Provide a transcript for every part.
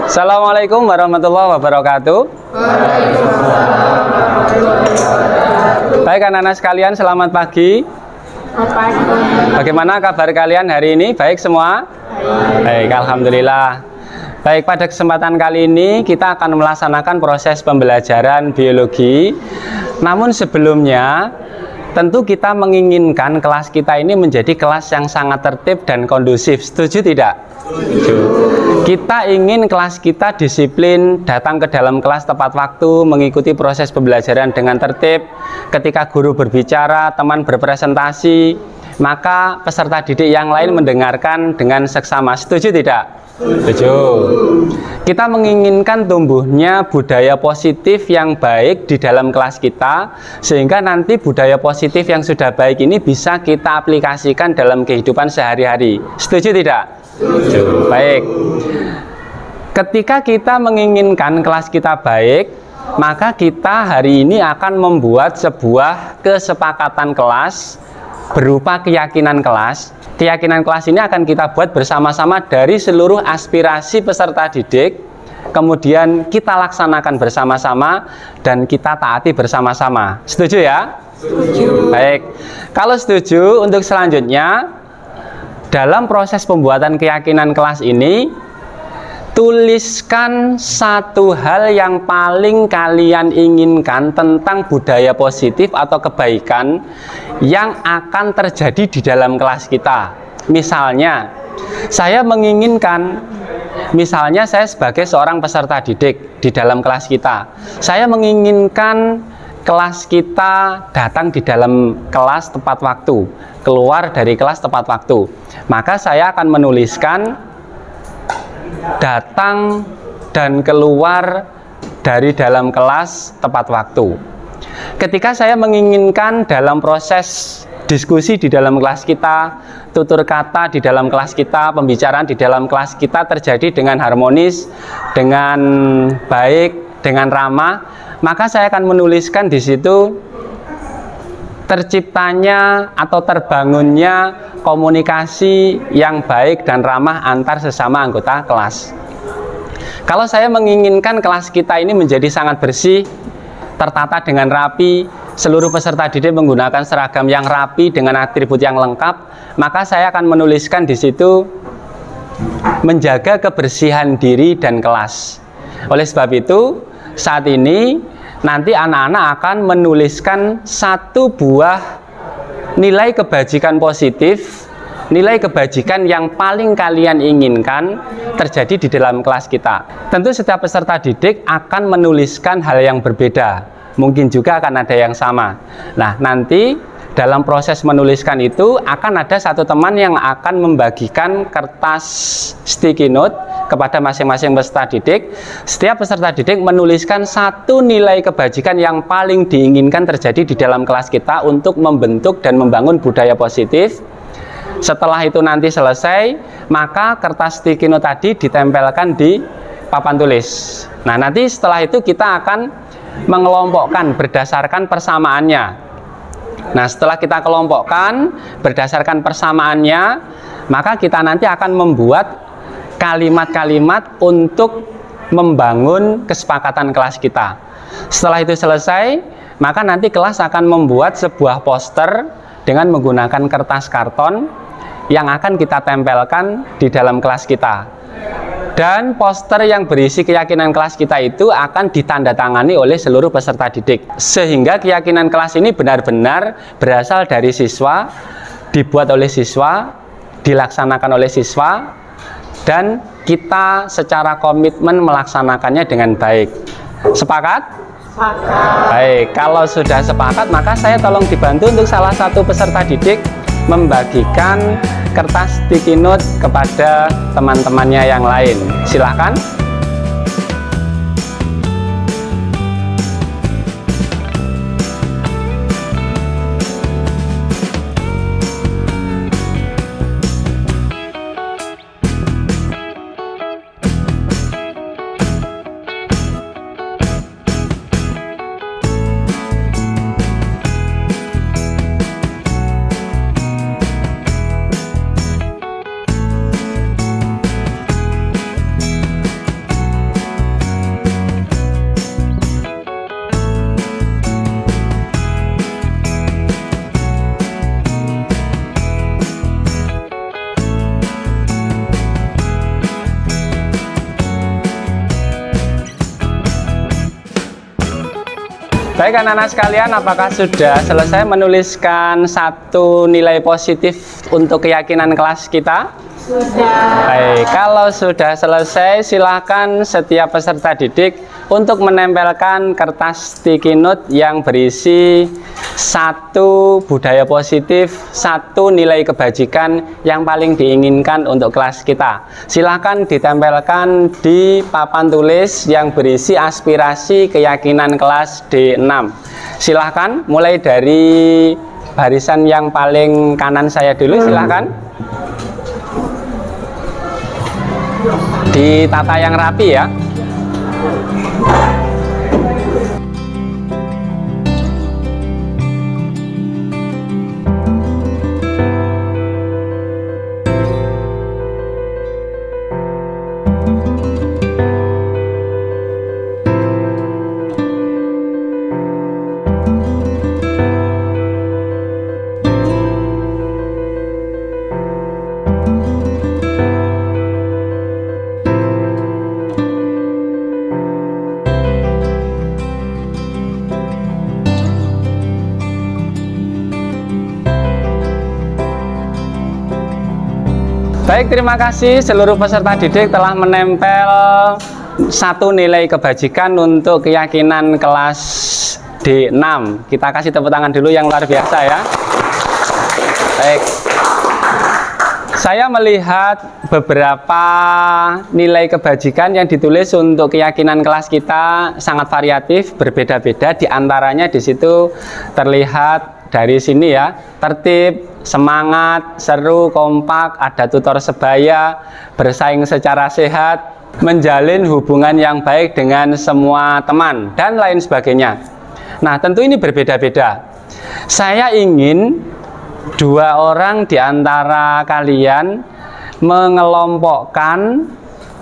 Assalamualaikum warahmatullahi wabarakatuh. Baik anak-anak sekalian, selamat pagi. Bagaimana kabar kalian hari ini? Baik semua? Baik, alhamdulillah. Baik, pada kesempatan kali ini kita akan melaksanakan proses pembelajaran biologi. Namun sebelumnya, tentu kita menginginkan kelas kita ini menjadi kelas yang sangat tertib dan kondusif. Setuju tidak? Setuju. Kita ingin kelas kita disiplin, datang ke dalam kelas tepat waktu, mengikuti proses pembelajaran dengan tertib. Ketika guru berbicara, teman berpresentasi, maka peserta didik yang lain mendengarkan dengan seksama. Setuju tidak? Setuju. Kita menginginkan tumbuhnya budaya positif yang baik di dalam kelas kita, sehingga nanti budaya positif yang sudah baik ini bisa kita aplikasikan dalam kehidupan sehari-hari. Setuju tidak? Setuju. Baik. Ketika kita menginginkan kelas kita baik, maka kita hari ini akan membuat sebuah kesepakatan kelas berupa keyakinan kelas. Keyakinan kelas ini akan kita buat bersama-sama dari seluruh aspirasi peserta didik. Kemudian kita laksanakan bersama-sama dan kita taati bersama-sama. Setuju ya? Setuju. Baik. Kalau setuju, untuk selanjutnya dalam proses pembuatan keyakinan kelas ini, tuliskan satu hal yang paling kalian inginkan tentang budaya positif atau kebaikan yang akan terjadi di dalam kelas kita. Misalnya, saya menginginkan, misalnya saya sebagai seorang peserta didik di dalam kelas kita, saya menginginkan kelas kita datang di dalam kelas tepat waktu, keluar dari kelas tepat waktu. Maka saya akan menuliskan datang dan keluar dari dalam kelas tepat waktu. Ketika saya menginginkan dalam proses diskusi di dalam kelas kita, tutur kata di dalam kelas kita, pembicaraan di dalam kelas kita terjadi dengan harmonis, dengan baik, dengan ramah, maka saya akan menuliskan di situ terciptanya atau terbangunnya komunikasi yang baik dan ramah antar sesama anggota kelas. Kalau saya menginginkan kelas kita ini menjadi sangat bersih, tertata dengan rapi, seluruh peserta didik menggunakan seragam yang rapi dengan atribut yang lengkap, maka saya akan menuliskan di situ menjaga kebersihan diri dan kelas. Oleh sebab itu, saat ini nanti anak-anak akan menuliskan satu buah nilai kebajikan positif, nilai kebajikan yang paling kalian inginkan terjadi di dalam kelas kita. Tentu setiap peserta didik akan menuliskan hal yang berbeda, mungkin juga akan ada yang sama. Nah, nanti dalam proses menuliskan itu akan ada satu teman yang akan membagikan kertas sticky note kepada masing-masing peserta didik. Setiap peserta didik menuliskan satu nilai kebajikan yang paling diinginkan terjadi di dalam kelas kita untuk membentuk dan membangun budaya positif. Setelah itu nanti selesai, maka kertas sticky note tadi ditempelkan di papan tulis. Nah, nanti setelah itu kita akan mengelompokkan berdasarkan persamaannya. Nah, setelah kita kelompokkan berdasarkan persamaannya, maka kita nanti akan membuat kalimat-kalimat untuk membangun kesepakatan kelas kita. Setelah itu selesai, maka nanti kelas akan membuat sebuah poster dengan menggunakan kertas karton yang akan kita tempelkan di dalam kelas kita. Dan poster yang berisi keyakinan kelas kita itu akan ditandatangani oleh seluruh peserta didik. Sehingga keyakinan kelas ini benar-benar berasal dari siswa, dibuat oleh siswa, dilaksanakan oleh siswa, dan kita secara komitmen melaksanakannya dengan baik. Sepakat? Sepakat. Baik, kalau sudah sepakat, maka saya tolong dibantu untuk salah satu peserta didik membagikan kertas sticky note kepada teman-temannya yang lain. Silakan. Baik anak-anak sekalian, apakah sudah selesai menuliskan satu nilai positif untuk keyakinan kelas kita? Sudah. Baik, kalau sudah selesai, silakan setiap peserta didik untuk menempelkan kertas sticky note yang berisi satu budaya positif, satu nilai kebajikan yang paling diinginkan untuk kelas kita. Silakan ditempelkan di papan tulis yang berisi aspirasi keyakinan kelas D6. Silakan mulai dari barisan yang paling kanan saya dulu, silakan. Ditata yang rapi ya. Baik, terima kasih seluruh peserta didik telah menempel satu nilai kebajikan untuk keyakinan kelas D6. Kita kasih tepuk tangan dulu yang luar biasa ya. Baik, saya melihat beberapa nilai kebajikan yang ditulis untuk keyakinan kelas kita sangat variatif, berbeda-beda. Di antaranya di situ terlihat dari sini ya, tertib, semangat, seru, kompak, ada tutor sebaya, bersaing secara sehat, menjalin hubungan yang baik dengan semua teman, dan lain sebagainya. Nah, tentu ini berbeda-beda. Saya ingin dua orang di antara kalian mengelompokkan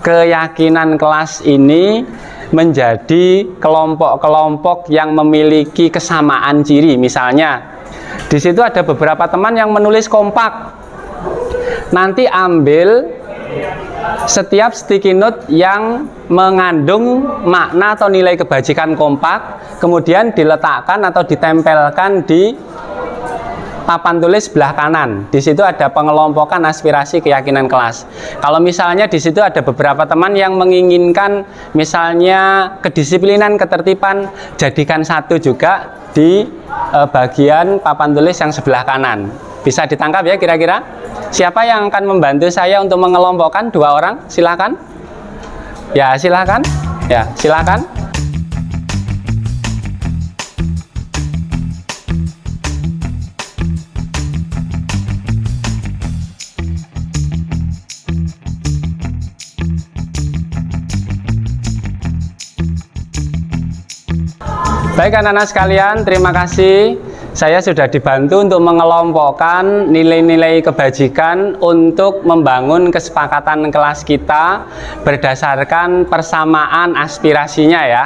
keyakinan kelas ini menjadi kelompok-kelompok yang memiliki kesamaan ciri. Misalnya, di situ ada beberapa teman yang menulis kompak. Nanti ambil setiap sticky note yang mengandung makna atau nilai kebajikan kompak, kemudian diletakkan atau ditempelkan di papan tulis sebelah kanan. Di situ ada pengelompokan aspirasi keyakinan kelas. Kalau misalnya di situ ada beberapa teman yang menginginkan misalnya kedisiplinan, ketertiban, jadikan satu juga di bagian papan tulis yang sebelah kanan. Bisa ditangkap ya kira-kira? Siapa yang akan membantu saya untuk mengelompokkan dua orang? Silakan. Ya, silakan. Ya, silakan. Baik anak-anak sekalian, terima kasih. Saya sudah dibantu untuk mengelompokkan nilai-nilai kebajikan untuk membangun kesepakatan kelas kita berdasarkan persamaan aspirasinya ya.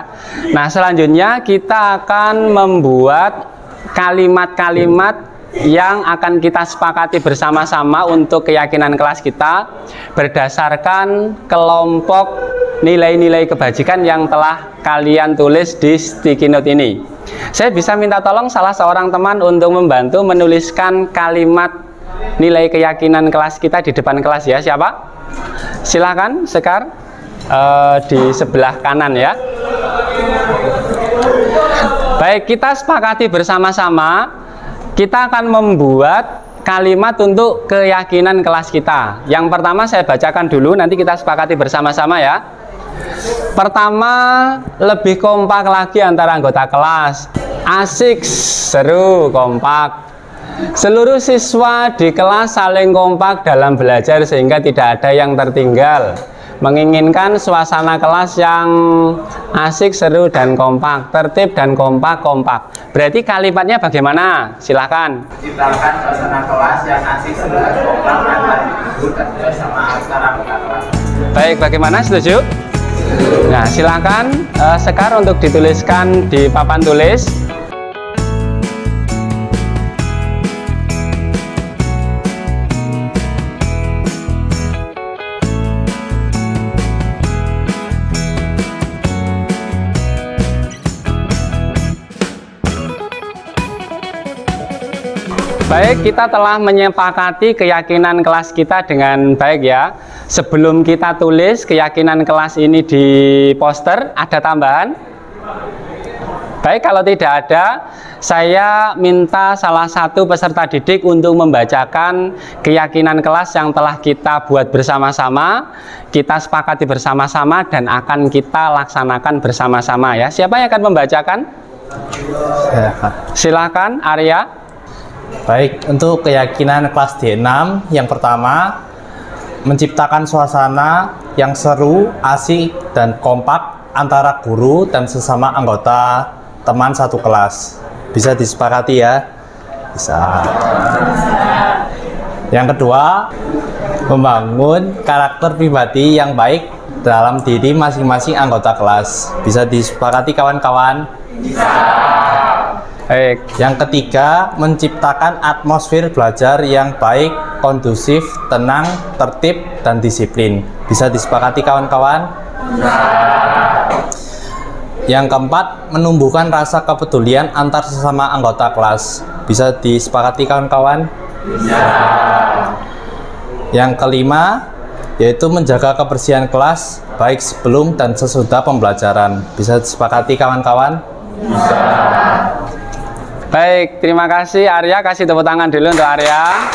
Nah, selanjutnya kita akan membuat kalimat-kalimat yang akan kita sepakati bersama-sama untuk keyakinan kelas kita berdasarkan kelompok nilai-nilai kebajikan yang telah kalian tulis di sticky note ini. Saya bisa minta tolong salah seorang teman untuk membantu menuliskan kalimat nilai keyakinan kelas kita di depan kelas ya. Siapa? Silakan, Sekar, di sebelah kanan ya. Baik, kita sepakati bersama-sama. Kita akan membuat kalimat untuk keyakinan kelas kita. Yang pertama saya bacakan dulu, nanti kita sepakati bersama-sama ya. Pertama, lebih kompak lagi antara anggota kelas. Asik, seru, kompak. Seluruh siswa di kelas saling kompak dalam belajar sehingga tidak ada yang tertinggal. Menginginkan suasana kelas yang asik, seru, dan kompak, tertib dan kompak. Berarti kalimatnya bagaimana? Silahkan. Ciptakan suasana kelas yang asik, seru, dan kompak antar guru dan bersama antara kelas. Baik, bagaimana? Setuju? Nah, silakan Sekar untuk dituliskan di papan tulis. Baik, kita telah menyepakati keyakinan kelas kita dengan baik ya. Sebelum kita tulis keyakinan kelas ini di poster, ada tambahan? Baik, kalau tidak ada, saya minta salah satu peserta didik untuk membacakan keyakinan kelas yang telah kita buat bersama-sama, kita sepakati bersama-sama, dan akan kita laksanakan bersama-sama ya. Siapa yang akan membacakan? Silakan, Arya. Baik, untuk keyakinan kelas D6 yang pertama, menciptakan suasana yang seru, asik, dan kompak antara guru dan sesama anggota teman satu kelas. Bisa disepakati ya? Bisa. Yang kedua, membangun karakter pribadi yang baik dalam diri masing-masing anggota kelas. Bisa disepakati kawan-kawan? Bisa. Baik. Yang ketiga, menciptakan atmosfer belajar yang baik, kondusif, tenang, tertib, dan disiplin. Bisa disepakati kawan-kawan? Bisa. Yang keempat, menumbuhkan rasa kepedulian antar sesama anggota kelas. Bisa disepakati kawan-kawan? Bisa. Yang kelima, yaitu menjaga kebersihan kelas baik sebelum dan sesudah pembelajaran. Bisa disepakati kawan-kawan? Bisa. Baik, terima kasih Arya. Kasih tepuk tangan dulu untuk Arya.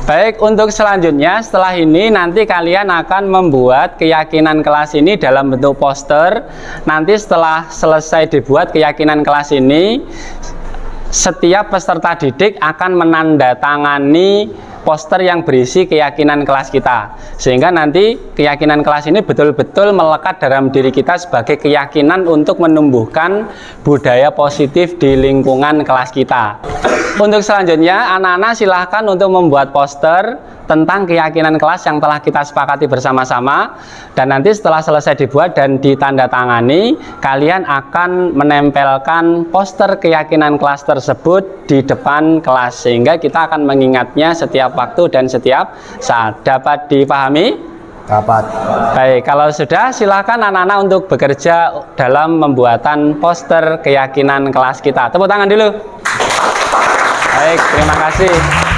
Baik, untuk selanjutnya setelah ini nanti kalian akan membuat keyakinan kelas ini dalam bentuk poster. Nanti setelah selesai dibuat keyakinan kelas ini, setiap peserta didik akan menandatangani poster yang berisi keyakinan kelas kita, sehingga nanti keyakinan kelas ini betul-betul melekat dalam diri kita sebagai keyakinan untuk menumbuhkan budaya positif di lingkungan kelas kita. Untuk selanjutnya, anak-anak silahkan untuk membuat poster tentang keyakinan kelas yang telah kita sepakati bersama-sama, dan nanti setelah selesai dibuat dan ditandatangani, kalian akan menempelkan poster keyakinan kelas tersebut di depan kelas, sehingga kita akan mengingatnya setiap waktu dan setiap saat. Dapat dipahami? Dapat. Baik, kalau sudah, silakan anak-anak untuk bekerja dalam pembuatan poster keyakinan kelas kita. Tepuk tangan dulu. Baik, terima kasih.